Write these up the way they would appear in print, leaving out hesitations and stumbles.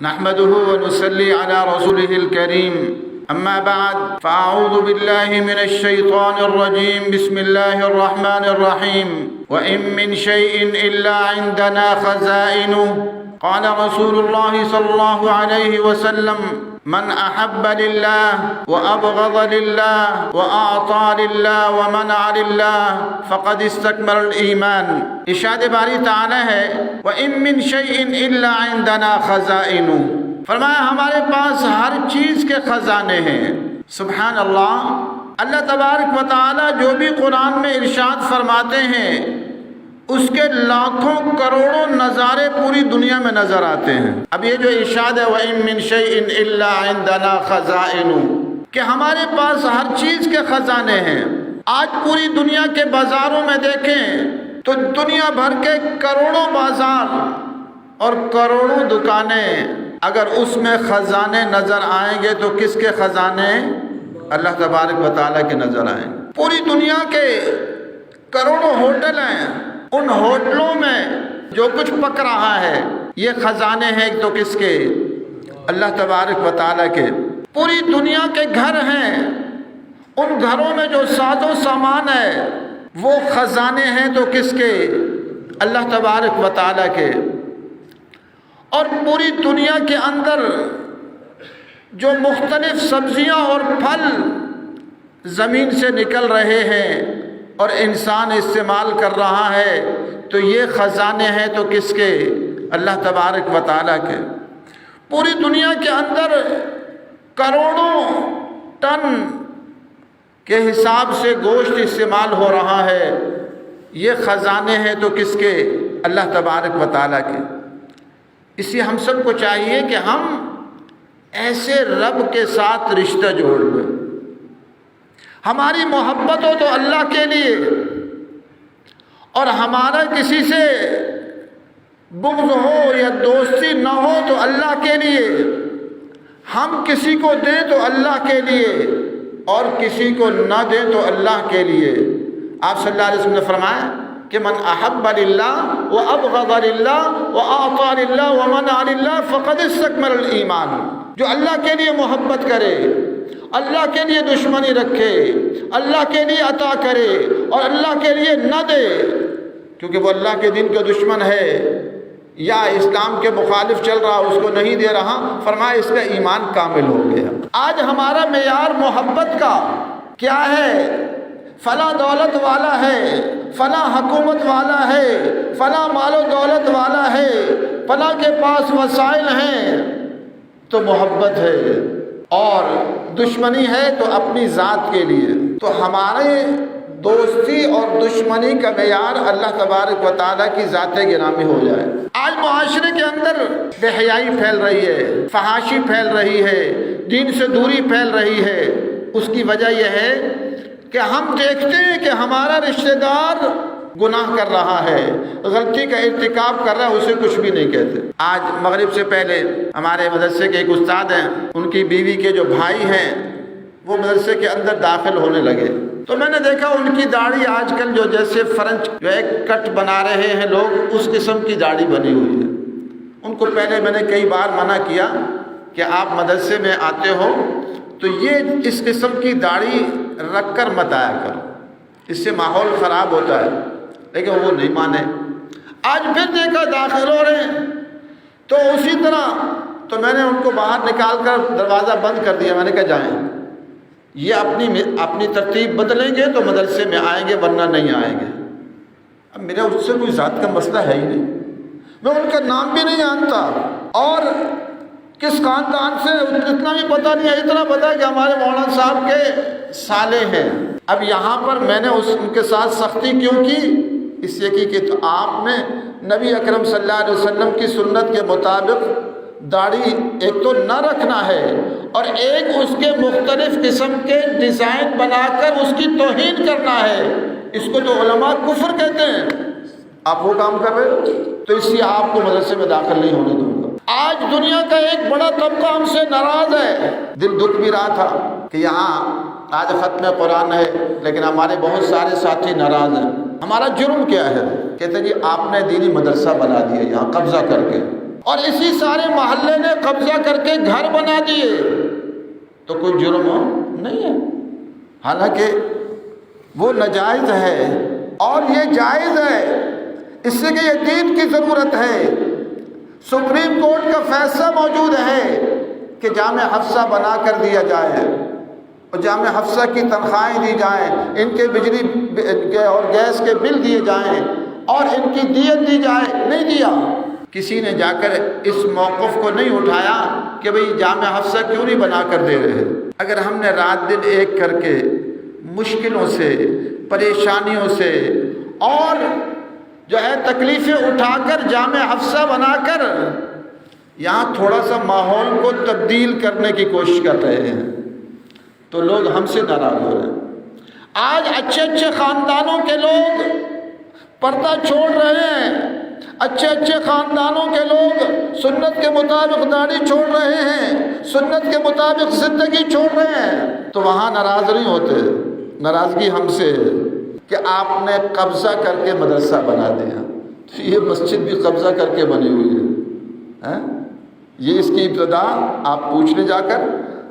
نحمده ونصلي على رسوله الكريم أما بعد فأعوذ بالله من الشيطان الرجيم بسم الله الرحمن الرحيم وإن من شيء إلا عندنا خزائنه قال رسول الله صلى الله عليه وسلم من أحب لله وأبغض لله وأعطى لله ومنع لله فقد استكمل الإيمان۔ ارشاد باری تعالی ہے وَإِن مِّن شَيْءٍ إِلَّا عِندَنَا خَزَائِنُهُ، فرمایا ہمارے پاس ہر چیز کے خزانے ہیں۔ سبحان اللہ، اللہ تبارک و تعالی جو بھی قرآن میں ارشاد فرماتے ہیں اس کے لاکھوں کروڑوں نظارے پوری دنیا میں نظر آتے ہیں۔ اب یہ جو ارشاد ہے وَإِن مِّن شَيْءٍ إِلَّا عِندَنَا خَزَائِنُهُ کہ ہمارے پاس ہر چیز کے خزانے ہیں۔ آج پوری دنیا کے بازاروں میں دیکھیں تو دنیا بھر کے کروڑوں بازار اور کروڑوں دکانیں، اگر اس میں خزانے نظر آئیں گے تو کس کے خزانے؟ اللہ تبارک و تعالیٰ کے نظر آئیں گے۔ پوری دنیا کے کروڑوں ہوٹل ہیں، ان ہوٹلوں میں جو کچھ پک رہا ہے یہ خزانے ہیں تو کس کے؟ اللہ تبارک و تعالیٰ کے۔ پوری دنیا کے گھر ہیں، ان گھروں میں جو ساز و سامان ہے وہ خزانے ہیں تو کس کے؟ اللہ تبارک و تعالیٰ کے۔ اور پوری دنیا کے اندر جو مختلف سبزیاں اور پھل زمین سے نکل رہے ہیں اور انسان استعمال کر رہا ہے تو یہ خزانے ہیں تو کس کے؟ اللہ تبارک و تعالیٰ کے۔ پوری دنیا کے اندر کروڑوں ٹن کے حساب سے گوشت استعمال ہو رہا ہے، یہ خزانے ہیں تو کس کے؟ اللہ تبارک و تعالیٰ کے۔ اس لیے ہم سب کو چاہیے کہ ہم ایسے رب کے ساتھ رشتہ جوڑ لیں، ہماری محبت ہو تو اللہ کے لیے اور ہمارا کسی سے بغض ہو یا دوستی نہ ہو تو اللہ کے لیے، ہم کسی کو دیں تو اللہ کے لیے اور کسی کو نہ دیں تو اللہ کے لیے۔ آپ صلی اللہ علیہ وسلم نے فرمایا کہ من احب للہ وابغض للہ واعطى للہ ومنع للہ فقد استکمل الایمان، جو اللہ کے لیے محبت کرے، اللہ کے لیے دشمنی رکھے، اللہ کے لیے عطا کرے اور اللہ کے لیے نہ دے کیونکہ وہ اللہ کے دین کا دشمن ہے یا اسلام کے مخالف چل رہا اس کو نہیں دے رہا، فرمایا اس کا ایمان کامل ہو گیا۔ آج ہمارا معیار محبت کا کیا ہے؟ فلاں دولت والا ہے، فلاں حکومت والا ہے، فلاں مال و دولت والا ہے، فلاں کے پاس وسائل ہیں تو محبت ہے، اور دشمنی ہے تو اپنی ذات کے لیے۔ تو ہمارے دوستی اور دشمنی کا معیار اللہ تبارک و تعالیٰ کی ذات گرامی ہو جائے۔ آج معاشرے کے اندر بے حیائی پھیل رہی ہے، فحاشی پھیل رہی ہے، دین سے دوری پھیل رہی ہے۔ اس کی وجہ یہ ہے کہ ہم دیکھتے ہیں کہ ہمارا رشتہ دار گناہ کر رہا ہے، غلطی کا ارتکاب کر رہا ہے، اسے کچھ بھی نہیں کہتے۔ آج مغرب سے پہلے ہمارے مدرسے کے ایک استاد ہیں، ان کی بیوی کے جو بھائی ہیں وہ مدرسے کے اندر داخل ہونے لگے تو میں نے دیکھا ان کی داڑھی آج کل جو جیسے فرنچ جو ایک کٹ بنا رہے ہیں لوگ، اس قسم کی داڑھی بنی ہوئی ہے۔ ان کو پہلے میں نے کئی بار منع کیا کہ آپ مدرسے میں آتے ہو تو یہ اس قسم کی داڑھی رکھ کر مت آیا کرو، اس سے ماحول خراب ہوتا ہے، لیکن وہ نہیں مانے۔ آج پھر دیکھا داخل ہو رہے ہیں تو اسی طرح، تو میں نے ان کو باہر نکال کر دروازہ بند کر دیا۔ میں نے کہا جائیں، یہ اپنی ترتیب بدلیں گے تو مدرسے میں آئیں گے ورنہ نہیں آئیں گے۔ اب میرا اس سے کوئی ذات کا مسئلہ ہے ہی نہیں، میں ان کا نام بھی نہیں جانتا اور کس خاندان سے اتنا بھی پتہ نہیں ہے، اتنا پتہ ہے کہ ہمارے مولانا صاحب کے سالے ہیں۔ اب یہاں پر میں نے ان کے ساتھ سختی کیوں کی؟ اس لیے کہ تو آپ نے نبی اکرم صلی اللہ علیہ وسلم کی سنت کے مطابق داڑھی ایک تو نہ رکھنا ہے اور ایک اس کے مختلف قسم کے ڈیزائن بنا کر اس کی توہین کرنا ہے۔ اس کو تو علماء کفر کہتے ہیں، آپ وہ کام کر رہے ہو تو اس لیے آپ کو مدرسے میں داخل نہیں ہونے دوں گا۔ آج دنیا کا ایک بڑا طبقہ ہم سے ناراض ہے۔ دل دکھ بھی رہا تھا کہ یہاں آج ختم قرآن ہے لیکن ہمارے بہت سارے ساتھی ناراض ہیں۔ ہمارا جرم کیا ہے؟ کہتے ہیں جی آپ نے دینی مدرسہ بنا دیا یہاں قبضہ کر کے، اور اسی سارے محلے نے قبضہ کر کے گھر بنا دیے تو کوئی جرم نہیں ہے، حالانکہ وہ ناجائز ہے اور یہ جائز ہے، اس سے کہ یہ دین کی ضرورت ہے۔ سپریم کورٹ کا فیصلہ موجود ہے کہ جامع حفصہ بنا کر دیا جائے اور جامع حفصہ کی تنخواہیں دی جائیں، ان کے بجلی اور گیس کے بل دیے جائیں اور ان کی دیت دی جائے، نہیں دیا۔ کسی نے جا کر اس موقف کو نہیں اٹھایا کہ بھئی جامع حفصہ کیوں نہیں بنا کر دے رہے۔ اگر ہم نے رات دن ایک کر کے مشکلوں سے، پریشانیوں سے اور جو ہے تکلیفیں اٹھا کر جامع حفصہ بنا کر یہاں تھوڑا سا ماحول کو تبدیل کرنے کی کوشش کر رہے ہیں تو لوگ ہم سے ناراض ہو رہے ہیں۔ آج اچھے اچھے خاندانوں کے لوگ پردہ چھوڑ رہے ہیں، اچھے اچھے خاندانوں کے لوگ سنت کے مطابق داڑھی چھوڑ رہے ہیں، سنت کے مطابق زندگی چھوڑ رہے ہیں، تو وہاں ناراض نہیں ہوتے۔ ناراضگی ہم سے ہے کہ آپ نے قبضہ کر کے مدرسہ بنا دیا، یہ مسجد بھی قبضہ کر کے بنی ہوئی ہے۔ یہ اس کی ابتدا آپ پوچھنے جا کر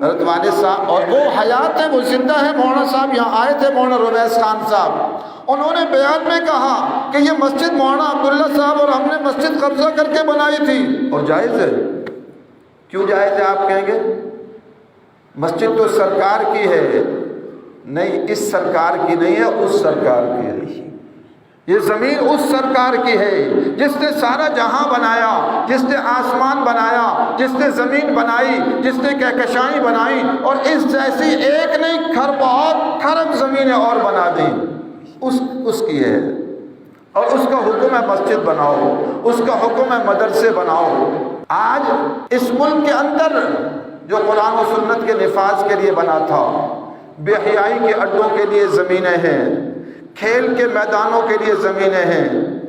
حضرت والد صاحب، اور وہ حیات ہیں، وہ زندہ ہیں، مولانا صاحب یہاں آئے تھے، مولانا رویس خان صاحب، انہوں نے بیان میں کہا کہ یہ مسجد مولانا عبداللہ صاحب اور ہم نے مسجد قبضہ کر کے بنائی تھی اور جائز ہے۔ کیوں جائز ہے آپ کہیں گے؟ مسجد تو سرکار کی ہے۔ نہیں، اس سرکار کی نہیں ہے، اس سرکار کی ہے۔ یہ زمین اس سرکار کی ہے جس نے سارا جہاں بنایا، جس نے آسمان بنایا، جس نے زمین بنائی، جس نے کہکشائیں بنائی، اور اس جیسی ایک نہیں کھربوں کھرب زمینیں اور بنا دی، اس کی ہے۔ اور اس کا حکم ہے مسجد بناؤ، اس کا حکم ہے مدرسے بناؤ۔ آج اس ملک کے اندر جو قرآن و سنت کے نفاذ کے لیے بنا تھا، بے حیائی کے اڈوں کے لیے زمینیں ہیں، کھیل کے میدانوں کے لیے زمینیں ہیں۔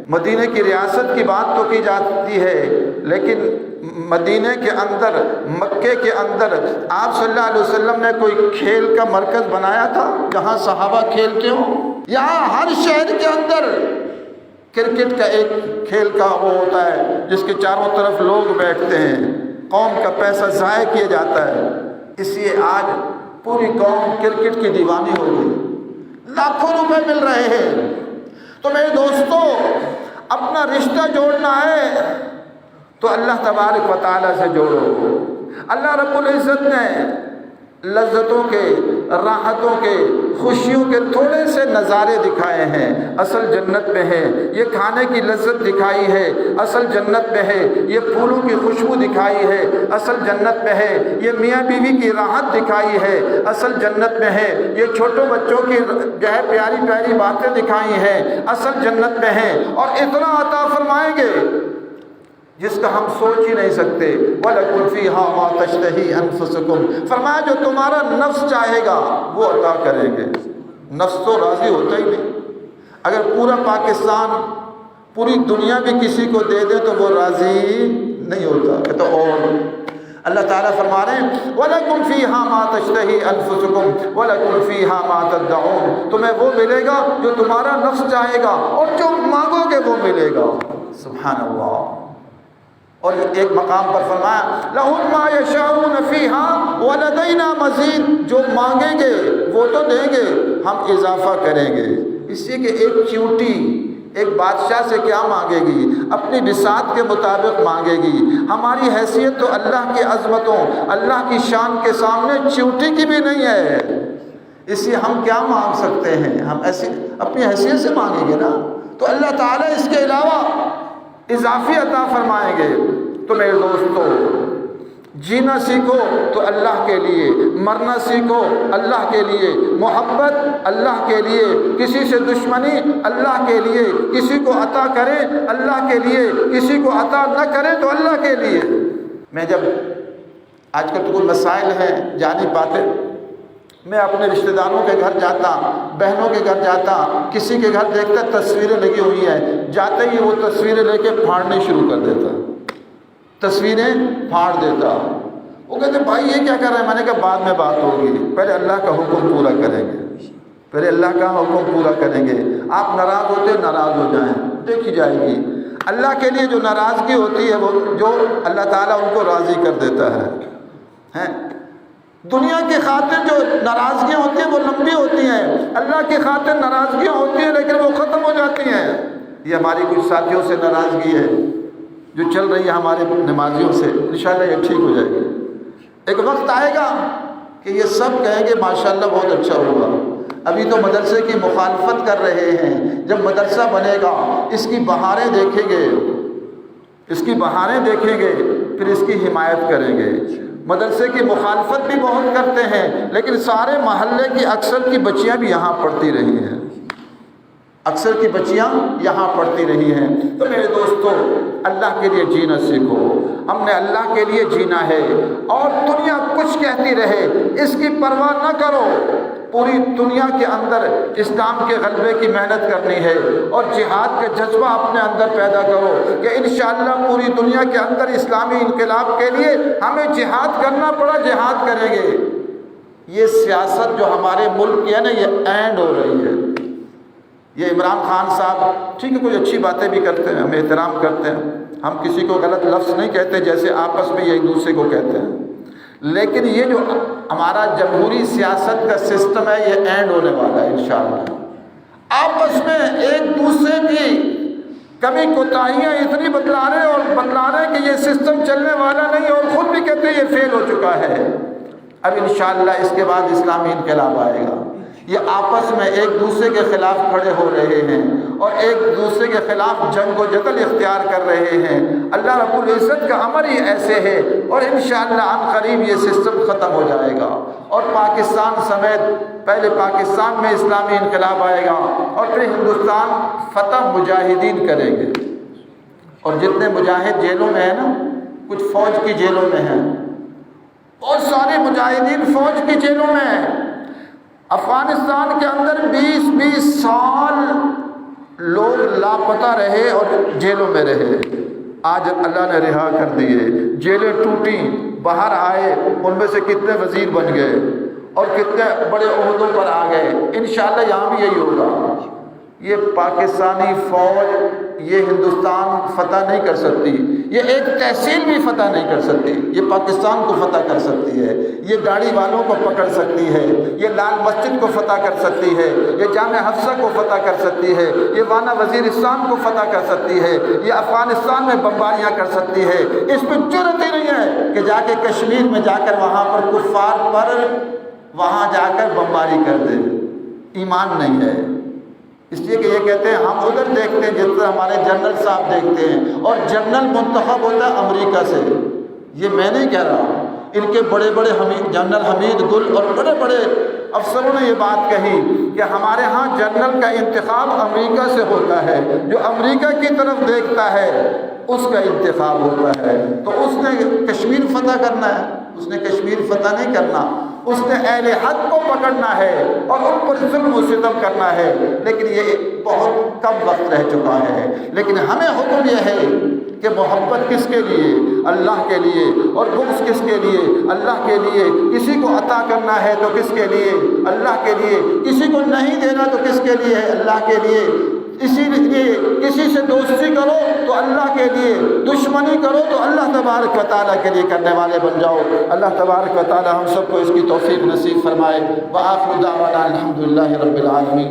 مدینہ کی ریاست کی بات تو کی جاتی ہے، لیکن مدینہ کے اندر، مکے کے اندر آپ صلی اللہ علیہ وسلم نے کوئی کھیل کا مرکز بنایا تھا جہاں صحابہ کھیلتے ہوں؟ یہاں ہر شہر کے اندر کرکٹ کا ایک کھیل کا وہ ہوتا ہے جس کے چاروں طرف لوگ بیٹھتے ہیں، قوم کا پیسہ ضائع کیا جاتا ہے۔ اس لیے آج پوری قوم کرکٹ کی دیوانی ہو گئی، لاکھوں روپے مل رہے ہیں۔ تو میرے دوستو، اپنا رشتہ جوڑنا ہے تو اللہ تبارک و تعالیٰ سے جوڑو۔ اللہ رب العزت نے لذتوں کے، راحتوں کے، خوشیوں کے تھوڑے سے نظارے دکھائے ہیں، اصل جنت میں ہے۔ یہ کھانے کی لذت دکھائی ہے، اصل جنت میں ہے۔ یہ پھولوں کی خوشبو دکھائی ہے، اصل جنت میں ہے۔ یہ میاں بیوی کی راحت دکھائی ہے، اصل جنت میں ہے۔ یہ چھوٹوں بچوں کی جو ہے پیاری پیاری باتیں دکھائی ہیں، اصل جنت میں ہے۔ اور اتنا عطا فرمائیں گے جس کا ہم سوچ ہی نہیں سکتے۔ وَلَكُمْ فِيهَا مَا تَشْتَهِي أَنفُسُكُمْ، فرمایا جو تمہارا نفس چاہے گا وہ عطا کریں گے۔ نفس تو راضی ہوتا ہی نہیں۔ اگر پورا پاکستان، پوری دنیا بھی کسی کو دے دے تو وہ راضی نہیں ہوتا، کہ تو اور اللہ تعالیٰ فرما رہے ہیں وَلَكُمْ فِيهَا مَا تَشْتَهِي أَنفُسُكُمْ وَلَكُمْ فِيهَا مَا تَدَّعُونَ، تمہیں وہ ملے گا جو تمہارا نفس چاہے گا اور جو مانگو گے وہ ملے گا۔ سبحان اللہ۔ اور ایک مقام پر فرمایا لَهُمْ مَا يَشَاءُونَ فِيهَا وَلَدَيْنَا مَزِيدٌ، جو مانگیں گے وہ تو دیں گے، ہم اضافہ کریں گے۔ اس لیے کہ ایک چیونٹی ایک بادشاہ سے کیا مانگے گی؟ اپنی بساط کے مطابق مانگے گی۔ ہماری حیثیت تو اللہ کی عظمتوں، اللہ کی شان کے سامنے چیونٹی کی بھی نہیں ہے، اس لیے ہم کیا مانگ سکتے ہیں؟ ہم ایسی اپنی حیثیت سے مانگیں گے نا، تو اللہ تعالیٰ اس کے علاوہ اضافی عطا فرمائیں گے۔ تو میرے دوستو، جینا سیکھو تو اللہ کے لیے، مرنا سیکھو اللہ کے لیے، محبت اللہ کے لیے، کسی سے دشمنی اللہ کے لیے، کسی کو عطا کریں اللہ کے لیے، کسی کو عطا نہ کریں تو اللہ کے لیے۔ میں جب آج کل تو کوئی مسائل ہیں جا نہیں پاتے، میں اپنے رشتہ داروں کے گھر جاتا، بہنوں کے گھر جاتا، کسی کے گھر دیکھتا تصویریں لگی ہوئی ہیں، جاتے ہی وہ تصویریں لے کے پھاڑنے شروع کر دیتا، تصویریں پھاڑ دیتا۔ وہ کہتے بھائی یہ کیا کر رہے ہیں؟ میں نے کہا بعد میں بات ہوگی، پہلے اللہ کا حکم پورا کریں گے، پہلے اللہ کا حکم پورا کریں گے۔ آپ ناراض ہوتے ناراض ہو جائیں، دیکھی جائے گی۔ اللہ کے لیے جو ناراضگی ہوتی ہے وہ جو اللہ تعالیٰ ان کو راضی کر دیتا ہے۔ دنیا کی خاطر جو ناراضگیاں ہوتی ہیں وہ لمبی ہوتی ہیں، اللہ کی خاطر ناراضگیاں ہوتی ہیں لیکن وہ ختم ہو جاتی ہیں۔ یہ ہماری کچھ ساتھیوں سے ناراضگی ہے جو چل رہی ہے ہمارے نمازیوں سے، انشاءاللہ یہ ٹھیک ہو جائے گی۔ ایک وقت آئے گا کہ یہ سب کہیں گے ماشاءاللہ بہت اچھا ہوا، ابھی تو مدرسے کی مخالفت کر رہے ہیں، جب مدرسہ بنے گا اس کی بہاریں دیکھیں گے، اس کی بہاریں دیکھیں گے، پھر اس کی حمایت کریں گے۔ مدرسے کی مخالفت بھی بہت کرتے ہیں لیکن سارے محلے کی اکثر کی بچیاں بھی یہاں پڑھتی رہی ہیں، اکثر کی بچیاں یہاں پڑھتی رہی ہیں۔ تو میرے دوستو، اللہ کے لیے جینا سیکھو، ہم نے اللہ کے لیے جینا ہے، اور دنیا کچھ کہتی رہے اس کی پرواہ نہ کرو۔ پوری دنیا کے اندر اسلام کے غلبے کی محنت کرنی ہے اور جہاد کا جذبہ اپنے اندر پیدا کرو کہ انشاءاللہ پوری دنیا کے اندر اسلامی انقلاب کے لیے ہمیں جہاد کرنا پڑا، جہاد کریں گے۔ یہ سیاست جو ہمارے ملک کی ہے نا، یہ اینڈ ہو رہی ہے۔ یہ عمران خان صاحب ٹھیک ہے کچھ اچھی باتیں بھی کرتے ہیں، ہم احترام کرتے ہیں، ہم کسی کو غلط لفظ نہیں کہتے جیسے آپس میں ایک دوسرے کو کہتے ہیں، لیکن یہ جو ہمارا جمہوری سیاست کا سسٹم ہے یہ اینڈ ہونے والا ہے انشاءاللہ۔ آپس میں ایک دوسرے کی کمی کوتاہیاں اتنی بتلا رہے ہیں کہ یہ سسٹم چلنے والا نہیں، اور خود بھی کہتے ہیں یہ فیل ہو چکا ہے۔ اب انشاءاللہ اس کے بعد اسلامی انقلاب آئے گا۔ یہ آپس میں ایک دوسرے کے خلاف کھڑے ہو رہے ہیں اور ایک دوسرے کے خلاف جنگ و جدل اختیار کر رہے ہیں۔ اللہ رب العزت کا امر ہی ایسے ہے، اور انشاءاللہ عن قریب یہ سسٹم ختم ہو جائے گا، اور پاکستان سمیت پہلے پاکستان میں اسلامی انقلاب آئے گا، اور پھر ہندوستان فتح مجاہدین کریں گے۔ اور جتنے مجاہد جیلوں میں ہیں نا، کچھ فوج کی جیلوں میں ہیں، اور سارے مجاہدین فوج کی جیلوں میں ہیں۔ افغانستان کے اندر 20 سال لوگ لاپتہ رہے اور جیلوں میں رہے، آج اللہ نے رہا کر دیے، جیلیں ٹوٹیں، باہر آئے، ان میں سے کتنے وزیر بن گئے اور کتنے بڑے عہدوں پر آ گئے۔ انشاءاللہ یہاں بھی یہی ہوگا۔ یہ پاکستانی فوج یہ ہندوستان فتح نہیں کر سکتی، یہ ایک تحصیل بھی فتح نہیں کر سکتی، یہ پاکستان کو فتح کر سکتی ہے، یہ گاڑی والوں کو پکڑ سکتی ہے، یہ لال مسجد کو فتح کر سکتی ہے، یہ جامع حفصہ کو فتح کر سکتی ہے، یہ وانا وزیرستان کو فتح کر سکتی ہے، یہ افغانستان میں بمباریاں کر سکتی ہے۔ اس میں جرأت ہی نہیں ہے کہ جا کے کشمیر میں جا کر وہاں پر کفار پر وہاں جا کر بمباری کر دے، ایمان نہیں ہے۔ اس لیے کہ یہ کہتے ہیں ہم ادھر دیکھتے ہیں جس طرح ہمارے جنرل صاحب دیکھتے ہیں، اور جنرل منتخب ہوتا ہے امریکہ سے۔ یہ میں نہیں کہہ رہا، ان کے بڑے بڑے جنرل حمید گل اور بڑے بڑے افسروں نے یہ بات کہی کہ ہمارے ہاں جنرل کا انتخاب امریکہ سے ہوتا ہے، جو امریکہ کی طرف دیکھتا ہے اس کا انتخاب ہوتا ہے۔ تو اس نے کشمیر فتح کرنا ہے، اس نے کشمیر فتح نہیں کرنا، اس نے اہل حق کو پکڑنا ہے اور ان پر ظلم و ستم کرنا ہے، لیکن یہ بہت کم وقت رہ چکا ہے۔ لیکن ہمیں حکم یہ ہے کہ محبت کس کے لیے؟ اللہ کے لیے، اور بغض کس کے لیے؟ اللہ کے لیے۔ کسی کو عطا کرنا ہے تو کس کے لیے؟ اللہ کے لیے۔ کسی کو نہیں دینا تو کس کے لیے ہے؟ اللہ کے لیے۔ اسی لیے کسی سے دوستی کرو تو اللہ کے لیے، دشمنی کرو تو اللہ تبارک و تعالیٰ کے لیے کرنے والے بن جاؤ۔ اللہ تبارک و تعالیٰ ہم سب کو اس کی توفیق نصیب فرمائے۔ وآخر دعوانا الحمدللہ رب العالمین۔